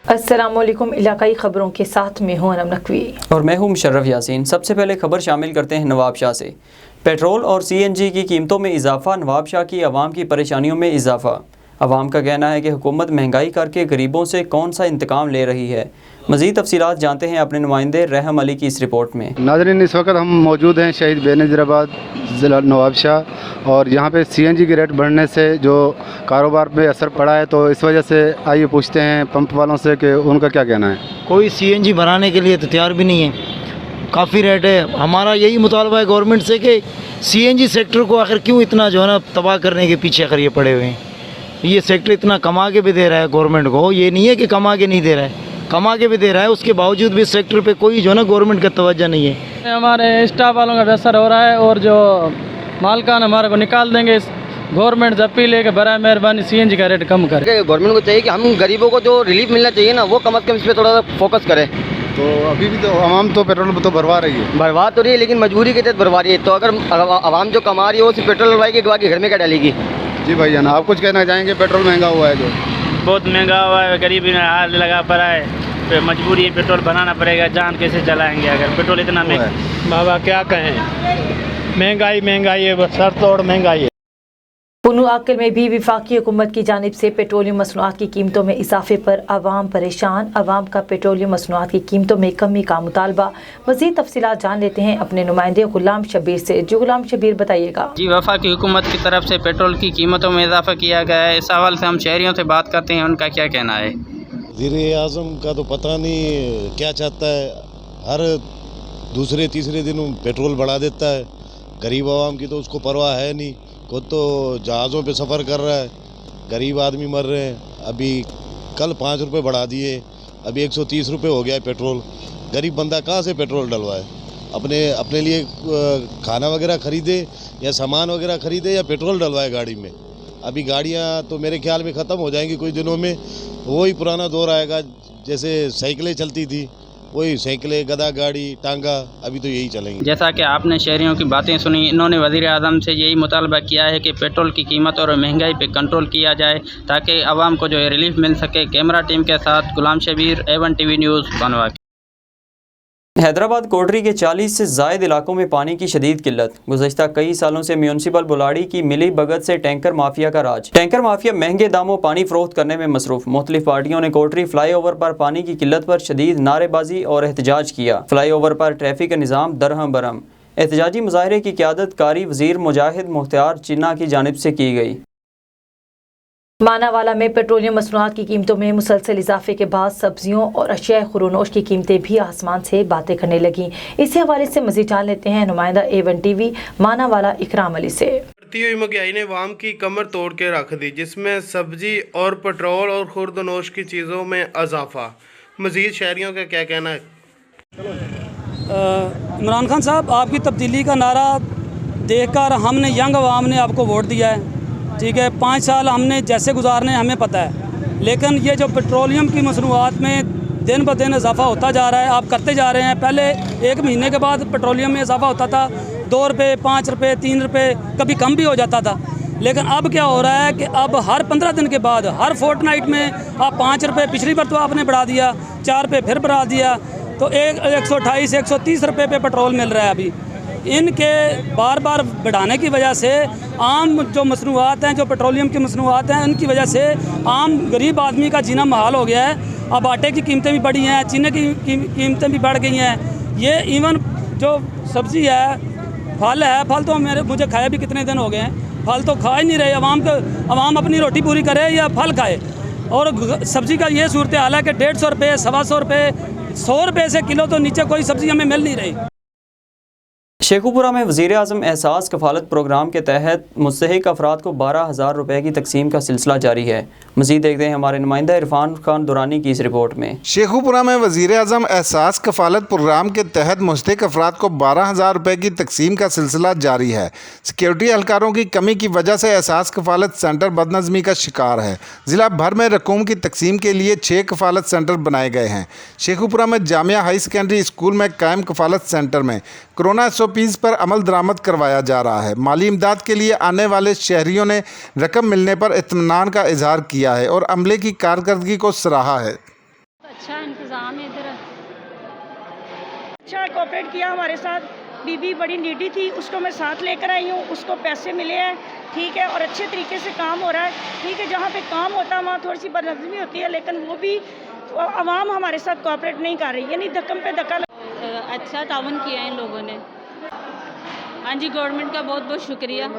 अस्सलामुअलैकुम। इलाकाई खबरों के साथ मैं हूं अनम नकवी और मैं हूं मुशर्रफ यासीन। सबसे पहले खबर शामिल करते हैं नवाब शाह से। पेट्रोल और सीएनजी की कीमतों में इजाफा, नवाब शाह की आवाम की परेशानियों में इजाफा। आवाम का कहना है कि हुकूमत महंगाई करके गरीबों से कौन सा इंतकाम ले रही है। मज़ीद तफसीलात जानते हैं अपने नुमाइंदे रहम अली की इस रिपोर्ट में। नाज़रीन, इस वक्त हम मौजूद हैं शहीद बेनज़ीराबाद ज़िला नवाब शाह, और यहाँ पे सीएनजी के रेट बढ़ने से जो कारोबार पे असर पड़ा है, तो इस वजह से आइए पूछते हैं पंप वालों से कि उनका क्या कहना है। कोई सीएनजी भराने के लिए तो तैयार भी नहीं है, काफ़ी रेट है। हमारा यही मुतालबा है गवर्नमेंट से कि सीएनजी सेक्टर को आखिर क्यों इतना जो है ना तबाह करने के पीछे आखिर ये पड़े हुए हैं। ये सेक्टर इतना कमा के भी दे रहा है गवर्नमेंट को, ये नहीं है कि कमा के नहीं दे रहा है, कमा के भी दे रहा है, उसके बावजूद भी सेक्टर पे कोई जो है ना गवर्नमेंट का तवज्जो नहीं है। हमारे स्टाफ वालों का बेसर हो रहा है और जो मालकान हमारे को निकाल देंगे। गवर्नमेंट से अपील है कि बराए मेहरबानी सीएनजी का रेट कम करे। गवर्नमेंट को चाहिए कि हम गरीबों को जो रिलीफ मिलना चाहिए ना, वो कम से कम इस पर थोड़ा सा फोकस करे। तो अभी भी तो आवाम तो पेट्रोल तो भरवा रही है, भरवा तो रही है, लेकिन मजबूरी के तहत भरवा रही है। तो अगर आवाम जो कमा रही है वो सिर्फ पेट्रोल भरवाएगी, बाकी घर में क्या डालेगी। जी भैया ना, आप कुछ कहना चाहेंगे? पेट्रोल महंगा हुआ है, जो बहुत महंगा हुआ है, गरीबी में हाथ लगा पड़ा है, मजबूरी है, पेट्रोल बनाना पड़ेगा। जान कैसे चलाएंगे अगर पेट्रोल इतना महंगा। बाबा क्या कहें, महंगाई है, बस सर तोड़ महंगाई है। पुनू आकिल में भी वफाकी हुकूमत की जानिब से पेट्रोलियम मसनूआत की कीमतों में इजाफे पर आवाम परेशान। आवाम का पेट्रोलियम मसनूआत की कीमतों में कमी का मुतालबा। मज़ीद तफसीलात जान लेते हैं अपने नुमाइंदे गुलाम शबीर से। जो गुलाम शबीर बताइएगा। जी, वफाकी हुकूमत की तरफ से पेट्रोल की कीमतों में इजाफा किया गया है। इस हवाले से हम शहरियों से बात करते हैं, उनका क्या कहना है। वज़ीर आज़म का तो पता नहीं क्या चाहता है, हर दूसरे तीसरे दिन पेट्रोल बढ़ा देता है। गरीब आवाम की तो उसको परवाह है नहीं। खुद तो जहाज़ों पे सफ़र कर रहा है, गरीब आदमी मर रहे हैं। अभी कल 5 रुपये बढ़ा दिए, अभी 130 रुपये हो गया है पेट्रोल। गरीब बंदा कहाँ से पेट्रोल डलवाए? अपने लिए खाना वगैरह ख़रीदे या सामान वगैरह ख़रीदे या पेट्रोल डलवाए गाड़ी में। अभी गाड़ियाँ तो मेरे ख्याल में ख़त्म हो जाएंगी कुछ दिनों में। वही पुराना दौर आएगा, जैसे साइकिलें चलती थी, वही साइकिलें, गधा गाड़ी, टांगा, अभी तो यही चलेंगे। जैसा कि आपने शहरियों की बातें सुनी, इन्होंने वज़ीर आज़म से यही मुतालबा किया है कि पेट्रोल की कीमत और महंगाई पे कंट्रोल किया जाए ताकि आवाम को जो है रिलीफ मिल सके। कैमरा टीम के साथ गुलाम शबीर, A1 TV न्यूज़, बनवा। हैदराबाद कोटरी के 40 से ज़ायद इलाकों में पानी की शदीद किल्लत। गुज़श्ता कई सालों से म्यूनसिपल बुलाड़ी की मिली भगत से टैंकर माफिया का राज। टैंकर माफिया महंगे दामों पानी फरोख्त करने में मसरूफ। मुख्तलिफ पार्टियों ने कोटरी फ्लाईओवर पर पानी की किल्लत पर शदीद नारेबाजी और एहतजाज किया। फ्लाईओवर पर ट्रैफिक का निज़ाम दरहम बरहम। एहतजाजी मुजाहरे की क़यादत कारी वज़ीर मुजाहिद मुख्तार चिन्ना की जानिब से की गई। मानावाला में पेट्रोलियम मसनूआत की कीमतों में मुसलसल इजाफे के बाद सब्जियों और अशिया खुरोनोश की कीमतें भी आसमान से बातें करने लगीं। इसी हवाले से मज़ीद जान लेते हैं नुमाइंदा A1 TV मानावाला इकराम अली से। बढ़ती हुई महंगाई ने वाम की कमर तोड़ के रख दी, जिसमें सब्जी और पेट्रोल और खुर्दनोश की चीज़ों में इजाफा। मज़ीद शहरियों का क्या कहना है? इमरान खान साहब, आपकी तब्दीली का नारा देखकर हमने यंग अवाम ने आपको वोट दिया है, ठीक है। 5 साल हमने जैसे गुजारने हमें पता है, लेकिन ये जो पेट्रोलियम की मसनूआत में दिन ब दिन इजाफा होता जा रहा है, आप करते जा रहे हैं। पहले 1 महीने के बाद पेट्रोलियम में इजाफा होता था, 2 रुपये, 5 रुपये, 3 रुपये, कभी कम भी हो जाता था। लेकिन अब क्या हो रहा है कि अब हर 15 दिन के बाद, हर फोर्टनाइट में आप 5 रुपये, पिछली बार तो आपने बढ़ा दिया, 4 रुपये फिर बढ़ा दिया, तो 128, 130 रुपये पे पेट्रोल मिल रहा है अभी। इनके बार बार बढ़ाने की वजह से आम जो मसनूआत हैं, जो पेट्रोलियम की मसनूआत हैं, उनकी वजह से आम गरीब आदमी का जीना महाल हो गया है। अब आटे की कीमतें भी बढ़ी हैं, चीनी की कीमतें भी बढ़ गई हैं। ये इवन जो सब्ज़ी है, फल है, फल तो मुझे खाए भी कितने दिन हो गए हैं, फल तो खा ही नहीं रहे। आवाम अपनी रोटी पूरी करे या फल खाए। और सब्ज़ी का ये सूरत हाल है कि 150 रुपये, 125 रुपये, 100 रुपये से किलो तो नीचे कोई सब्ज़ी हमें मिल नहीं रही। शेखुपुरा में वज़ीर आज़म एहसास कफ़ालत प्रोग्राम के तहत मुस्तहिक अफराद को 12,000 रुपये की तकसीम का सिलसिला जारी है। मज़ीद देखते हैं हमारे नुमाइंदा इरफान खान दुरानी की इस रिपोर्ट में। शेखुपुरा में वज़ीर आज़म एहसास कफ़ालत प्रोग्राम के तहत मुस्तहिक अफराद को 12,000 रुपये की तकसीम का सिलसिला जारी है। सिक्योरिटी एहलकारों की कमी की वजह से एहसास कफ़ालत सेंटर बदनज़मी का शिकार है। ज़िला भर में रकूम की तकसीम के लिए 6 कफ़ालत सेंटर बनाए गए हैं। शेखुपुरा में जामिया हाई सेकेंडरी स्कूल में कायम कफ़ालत सेंटर में कोरोना SOPs पर अमल दरामद करवाया जा रहा है। माली इमदाद के लिए आने वाले शहरियों ने रकम मिलने पर इत्मीनान का इजहार किया है और अमले की कारकर्दगी को सराहा है। इधर। अच्छा कोऑपरेट किया हमारे साथ। बीबी बड़ी नीडी थी, उसको मैं साथ लेकर आई हूँ, उसको पैसे मिले हैं, ठीक है, और अच्छे तरीके से काम हो रहा है, ठीक है। जहाँ पे काम होता है वहाँ थोड़ी सी बदनज़मी होती है, लेकिन वो भी आवाम हमारे साथ कोऑपरेट नहीं कर रही, यानी धक्कम पे धक्का। अच्छा ताउन किया है इन लोगों ने। हाँ जी, गवर्नमेंट का बहुत बहुत शुक्रिया।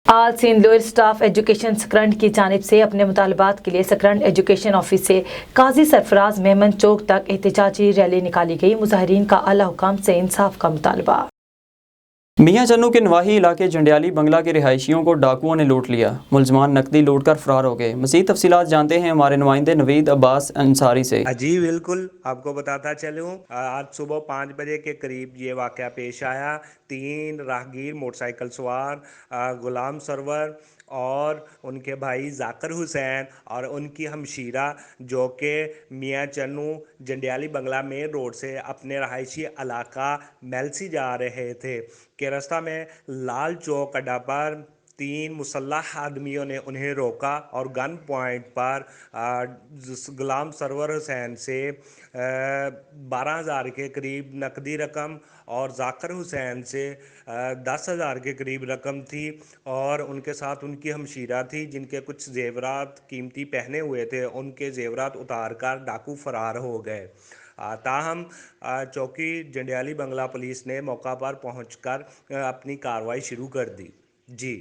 आज Sindh lower staff education Sakrand की जानिब से अपने मुतालबात के लिए सकरंड एजुकेशन ऑफिस से काजी सरफराज मेमन चौक तक एहतजाजी रैली निकाली गई। मुजाहिरीन का आला हुकाम से इंसाफ का मुतालबा। मियाँ चन्नू के नवाही इलाके जंडियाली बंगला के रिहायशियों को डाकुओं ने लूट लिया। मुलजमान नकदी लूट कर फरार हो गए। मज़ीद तफसीलात जानते हैं हमारे नुमाइंदे नवीद अब्बास अंसारी से। जी बिल्कुल, आपको बताता चलूँ, आज सुबह 5 बजे के करीब ये वाक़या पेश आया। 3 राहगीर मोटरसाइकिल सवार गुलाम सरवर और उनके भाई जाकिर हुसैन और उनकी हमशीरा जो कि मियाँ चन्नू जंडियाली बंगला मेन रोड से अपने रहायशी इलाका मेलसी जा रहे थे कि रास्ता में लाल चौक अड्डा पर 3 मुसल्लह आदमियों ने उन्हें रोका और गन पॉइंट पर गुलाम सरवर हुसैन से 12,000 के करीब नकदी रकम और जाकिर हुसैन से 10,000 के करीब रकम थी और उनके साथ उनकी हमशीरा थी जिनके कुछ जेवरात कीमती पहने हुए थे। उनके जेवरात उतार कर डाकू फरार हो गए। ताहम चौकी जंडियाली बंगला पुलिस ने मौका पर पहुंचकर अपनी कार्रवाई शुरू कर दी। जी।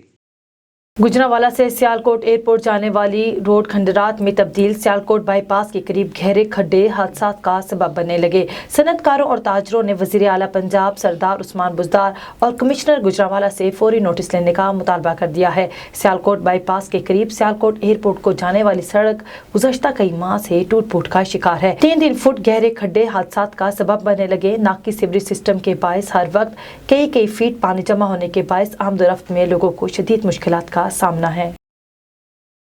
गुजरांवाला से सियालकोट एयरपोर्ट जाने वाली रोड खंडरात में तब्दील। सियालकोट बाईपास के करीब गहरे खड्डे हादसा का सबब बनने लगे। सनतकारों और ताजरों ने वज़ीर आला पंजाब सरदार उस्मान बुज़दार और कमिश्नर गुजरांवाला से फौरी नोटिस लेने का मुतालबा कर दिया है। सियालकोट बाईपास के करीब सियालकोट एयरपोर्ट को जाने वाली सड़क गुज़श्ता कई माह से टूट फूट का शिकार है। 3 फुट गहरे खड्डे हादसा का सबब बनने लगे। नाकी सीवरेज सिस्टम के बायस हर वक्त कई फीट पानी जमा होने के बायस आमदोरफ्त में लोगों को शदीद मुश्किलात का सामना है।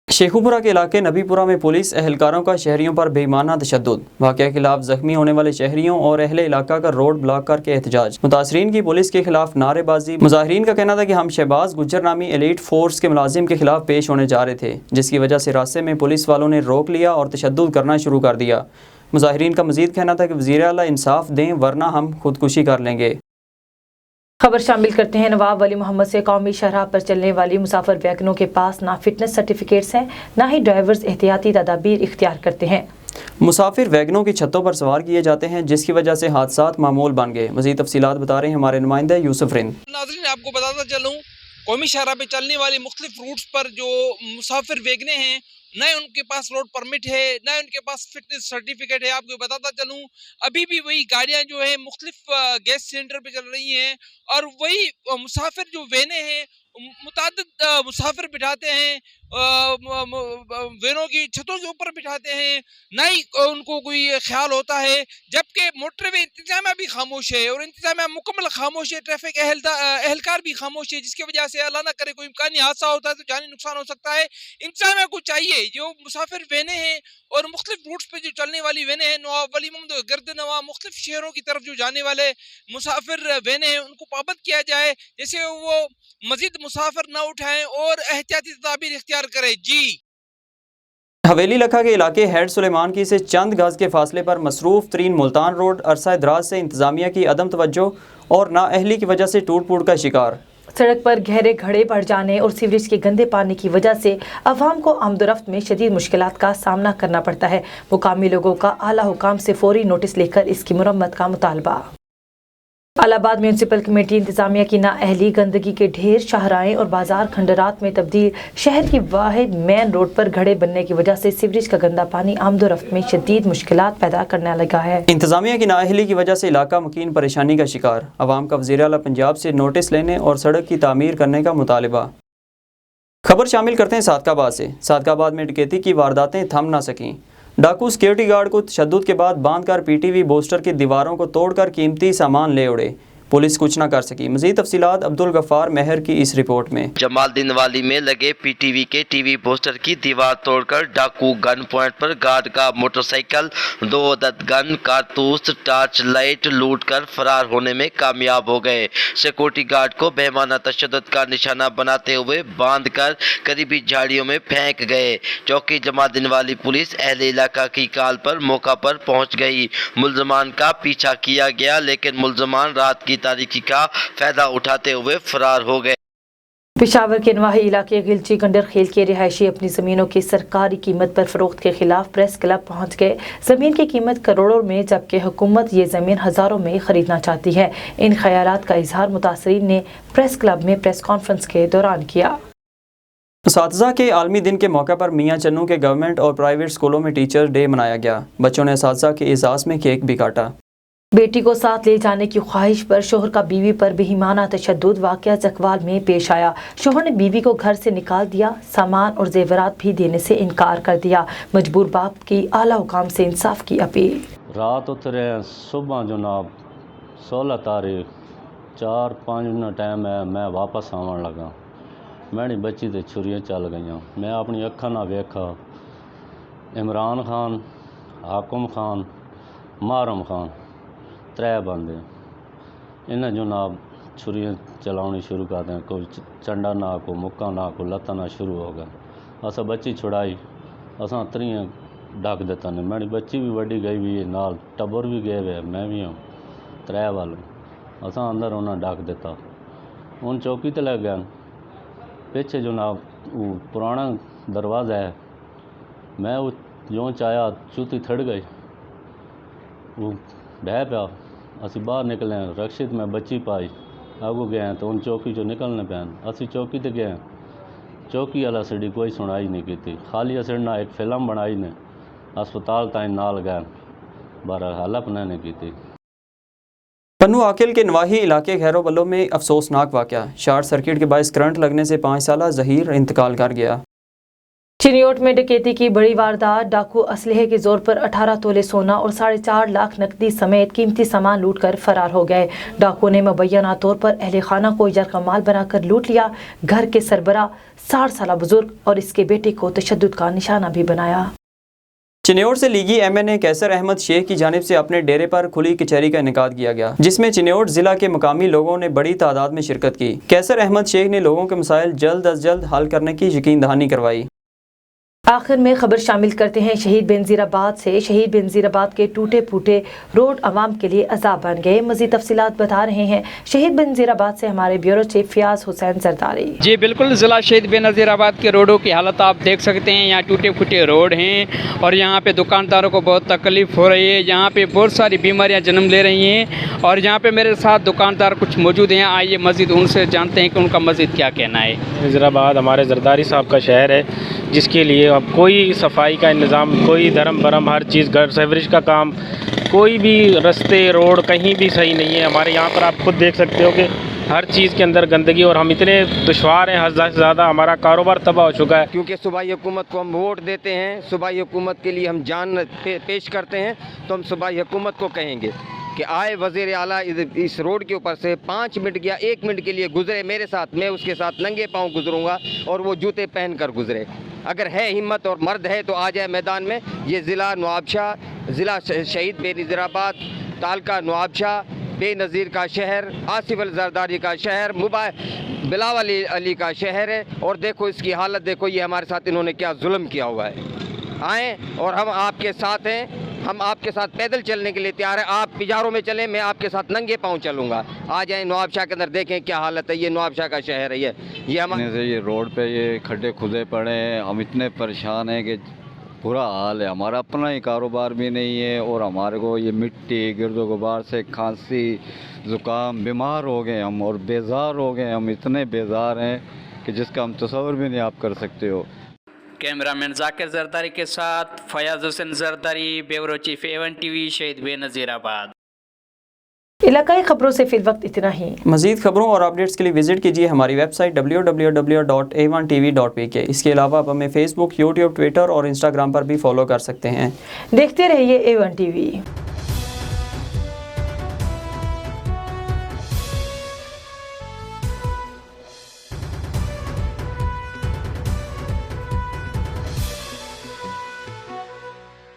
शेखुपुरा के इलाके नबीपुरा में पुलिस एहलकारों का शहरियों पर बेईमाना तशद्दुद। वाक़या के खिलाफ जख्मी होने वाले शहरियों और अहले इलाका का रोड ब्लॉक करके एहतजाज। मुतासरीन की पुलिस के खिलाफ नारेबाजी। मुजाहिरीन का कहना था कि हम शहबाज गुज्जर नामी एलीट फोर्स के मुलाजिम के खिलाफ पेश होने जा रहे थे, जिसकी वजह से रास्ते में पुलिस वालों ने रोक लिया और तशद्दुद करना शुरू कर दिया। मुजाहिरीन का मजीद कहना था कि वज़ीर आला इंसाफ दें वरना हम खुदकुशी कर लेंगे। खबर शामिल करते हैं। नवाब वली मोहम्मद से कौमी शरह पर चलने वाली मुसाफिर वैगनों के पास ना फिटनेस सर्टिफिकेट्स हैं, ना ही ड्राइवर्स एहतियाती तदाबीर इख्तियार करते हैं। मुसाफिर वैगनों की छतों पर सवार किए जाते हैं, जिसकी वजह से हादसात मामूल बन गए। मज़ीद तफसीलात बता रहे हैं हमारे नुमाइंदे यूसुफ रिंद। नाज़रीन, आपको बताता चलूँ, कौमी शहरा पे चलने वाली मुख्तलिफ रूट्स पर जो मुसाफिर वैगने हैं, न उनके पास रोड परमिट है, न उनके पास फिटनेस सर्टिफिकेट है। आपको बताता चलूँ, अभी भी वही गाड़ियाँ जो है मुख्तलिफ गैस सिलेंडर पे चल रही हैं और वही मुसाफिर जो वैने हैं मुतादिद मुसाफिर बिठाते हैं, वैनों की छतों के ऊपर बिठाते हैं, ना ही उनको कोई ख्याल होता है। जबकि मोटरवे इंतजामिया भी खामोश है और इंतजामिया मुकम्मल खामोश है, ट्रैफिक एहलकार भी खामोश है, जिसकी वजह से अल्लाह ना करे कोई इम्कानी हादसा होता है तो जानी नुकसान हो सकता है। इंतजामिया को चाहिए जो मुसाफिर वैने हैं और मुख्तलिफ रूट्स पर जो चलने वाली वैने हैं, नवाब वली मोहम्मद गर्दनवा मुख्तलिफ शहरों की तरफ जो जाने वाले मुसाफिर वैने हैं, उनको पाबंद किया जाए, जैसे वो मजीद मुसाफिर न उठाएं और एहतियाती तदाबीर इख्तियार करें। जी। हवेली लखा के इलाके हेड सुलेमान की से चंद गज के फासले पर मसरूफ तरीन मुल्तान रोड अरसा दराज से इंतजामिया की अदम तवज्जो और नाअहली की वजह से टूट फूट का शिकार। सड़क पर गहरे खड्डे बढ़ जाने और सीवरेज के गंदे पानी की वजह से अवाम को आमदोरफ्त में शदीद मुश्किलात का सामना करना पड़ता है। मुकामी लोगों का आला हुकाम से फौरी नोटिस लेकर इसकी मुरम्मत का मुतालबा। अलाहाबाद म्यूनसिपल कमेटी इंतजामिया की नाअहली, गंदगी के ढेर, शाहराएं और बाजार खंडरात में तब्दील। शहर की वाहिद मेन रोड पर घड़े बनने की वजह से सीवरेज का गंदा पानी आमदोरफ्त में शदीद मुश्किलात पैदा करने लगा है। इंतजामिया की नाअहली की वजह से इलाका मुकीन परेशानी का शिकार। अवाम का वज़ीर आला पंजाब से नोटिस लेने और सड़क की तामीर करने का मुतालबा। खबर शामिल करते हैं सादकाबाद से। सादकाबाद में डकैती की वारदातें थम ना सकीं। डाकू सिक्योरिटी गार्ड को तशद्दुद के बाद बांधकर पीटीवी पोस्टर की दीवारों को तोड़कर कीमती सामान ले उड़े। पुलिस कुछ न कर सकी। मज़ीद तफसीलात अब्दुल गफ्फार महर की इस रिपोर्ट में। जमालुद्दीन वाली में लगे पीटीवी के टीवी पोस्टर की दीवार तोड़कर डाकू गन पॉइंट पर गार्ड का मोटरसाइकिल, 2 अदद गन, कारतूस, टॉर्च लाइट लूट कर फरार होने में कामयाब हो गए। सिक्योरिटी गार्ड को बेईमाना तशद्दुद का निशाना बनाते हुए बांध कर करीबी झाड़ियों में फेंक गए। चौकी जमालुद्दीन वाली पुलिस अहले इलाका की कॉल पर मौका पर पहुंच गई। मुल्जमान का पीछा किया गया, लेकिन मुल्जमान रात की तारीकी का फायदा उठाते हुए फरार हो गए। पेशावर के नवाही इलाके गिलची गंडर खेल के रिहायशी अपनी ज़मीनों की सरकारी कीमत पर फरोख्त के खिलाफ प्रेस क्लब पहुंच गए। ज़मीन की कीमत करोड़ों में, जबकि हुकूमत ये ज़मीन हज़ारों में ख़रीदना चाहती है। इन ख्यालात का इजहार मुतासरीन ने प्रेस क्लब में प्रेस कॉन्फ्रेंस के दौरान किया। असातिज़ा के आलमी दिन के मौके पर मियाँ चन्नू के गवर्नमेंट और प्राइवेट स्कूलों में टीचर डे मनाया गया। बच्चों ने असातिज़ा के एजाज़ में केक भी काटा। बेटी को साथ ले जाने की ख्वाहिश पर शोहर का बीवी पर बेईमाना तशद्दुद वाक़या जकवाल में पेश आया। शोहर ने बीवी को घर से निकाल दिया, सामान और जेवरात भी देने से इनकार कर दिया। मजबूर बाप की आला हुकाम से इंसाफ की अपील। रात उतरे सुबह जनाब 16 तारीख 4-5 टाइम है, मैं वापस आवन लगा। मेरी बच्ची ते छुरियाँ चल गई। मैं अपनी अखा ना वेखा इमरान खान, हाकुम खान, मारम खान 3 बंदे इन्हें जनाब छुरियाँ चलानी शुरू कर दें। कोई चंडा ना को मुक्का ना को लत्ता ना शुरू हो गया। असा बच्ची छुड़ाई, असा 3 ढक देता ने। मेरी बच्ची भी वड्डी गई हुई है, नाल टबर भी गए हुए, मैं भी हूँ 3 वाल। असा अंदर उन्हें ढक देता। उन चौकी ते लग गए। पीछे जनाब वो पुराना दरवाज़ा है, मैं वो जो चाया चूती थड़ गई, वो ढह पाया। असी बाहर निकले, रक्षित में बच्ची पाई, आगू गए तो उन चौकी जो निकलने पैन। असी चौकी ते गए, चौकी वाला सड़ी कोई सुनाई नहीं की थी। खाली असड़ना एक फिल्म बनाई ने, अस्पताल ताई नाल गए, बारह हालत नहीं की थी। पन्नू आकिल के नवाही इलाके खैरो बल्लो में अफसोसनाक वाक़या। शार्ट सर्किट के बायस करंट लगने से 5 साला ज़हीर इंतकाल कर गया। चिनियोट में डकैती की बड़ी वारदात। डाकू असलहे के जोर पर 18 तोले सोना और 4.5 लाख नकदी समेत कीमती सामान लूट कर फरार हो गए। डाकू ने मुबैना तौर पर अहले खाना को इजर का माल बनाकर लूट लिया। घर के सरबरा 60 साला बुजुर्ग और इसके बेटे को तशद्दुद का निशाना भी बनाया। चिन्योट से लीगी MNA कैसर अहमद शेख की जानिब से अपने डेरे पर खुली कचहरी का इनेकाद किया गया, जिसमें चिन्योट जिला के मुकामी लोगों ने बड़ी तादाद में शिरकत की। कैसर अहमद शेख ने लोगों के मसाइल जल्द अज जल्द हल करने की यकीन दहानी करवाई। आखिर में खबर शामिल करते हैं शहीद बेनज़ीराबाद से। शहीद बेनज़ीराबाद के टूटे फूटे रोड आवाम के लिए अज़ाब बन गए। मज़ीद तफसीलात बता रहे हैं शहीद बेनज़ीराबाद से हमारे ब्यूरो चीफ फ़ियाज़ हुसैन जरदारी। जी बिल्कुल, ज़िला शहीद बेनज़ीराबाद के रोडों की हालत आप देख सकते हैं। यहाँ टूटे फूटे रोड हैं और यहाँ पे दुकानदारों को बहुत तकलीफ़ हो रही है। यहाँ पे बहुत सारी बीमारियाँ जन्म ले रही हैं और यहाँ पे मेरे साथ दुकानदार कुछ मौजूद हैं। आइए मज़ीद उनसे जानते हैं कि उनका मज़ीद क्या कहना है। बेनज़ीराबाद हमारे जरदारी साहब का शहर है, जिसके लिए अब कोई सफाई का इंतज़ाम, कोई धर्म भरम, हर चीज़, घर सेवरेज का काम, कोई भी रास्ते रोड कहीं भी सही नहीं है। हमारे यहाँ पर आप खुद देख सकते हो कि हर चीज़ के अंदर गंदगी और हम इतने दुश्वार हैं, हद से ज़्यादा हमारा कारोबार तबाह हो चुका है। क्योंकि सूबाई हुकूमत को हम वोट देते हैं, सूबाई हुकूमत के लिए हम जान पेश करते हैं, तो हम सूबाई हुकूमत को कहेंगे कि आए वज़ीर आला इस रोड के ऊपर से 5 मिनट या 1 मिनट के लिए गुजरे मेरे साथ, मैं उसके साथ नंगे पाँव गुजरूँगा और वो जूते पहन कर गुजरे। अगर है हिम्मत और मर्द है तो आ जाए मैदान में। ये ज़िला नवाबशाह, ज़िला शहीद बेनज़ीराबाद, तालका नवाबशाह, बेनज़ीर का शहर, आसिफ अल जरदारी का शहर, बिलावल अली का शहर है। और देखो इसकी हालत देखो, ये हमारे साथ इन्होंने क्या जुल्म किया हुआ है। आएँ और हम आपके साथ हैं, हम आपके साथ पैदल चलने के लिए तैयार हैं। आप पिजारों में चलें, मैं आपके साथ नंगे पाँव चलूँगा। आ जाएँ नवाबशाह के अंदर, देखें क्या हालत है। ये नवाबशाह का शहर है। ये हमारे ये रोड पे ये खड्डे खुदे पड़े हैं, हम इतने परेशान हैं कि बुरा हाल है। हमारा अपना ही कारोबार भी नहीं है और हमारे को ये मिट्टी गिरदो गुबार से खांसी ज़ुकाम, बीमार हो गए हम और बेजार हो गए। हम इतने बेजार हैं कि जिसका हम तस्वर भी नहीं आप कर सकते हो। कैमरामैन जाकिर जरदारी के साथ Fayaz Hussain Zardari, bureau chief A1 TV, शहीद बेनज़ीराबाद। इलाकाई खबरों से फिल वक्त इतना ही। मज़ीद खबरों और अपडेट्स के लिए विजिट कीजिए हमारी वेबसाइट www.a1tv.pk। इसके अलावा आप हमें फेसबुक, यूट्यूब, ट्विटर और इंस्टाग्राम पर भी फॉलो कर सकते हैं। देखते रहिए A1 TV।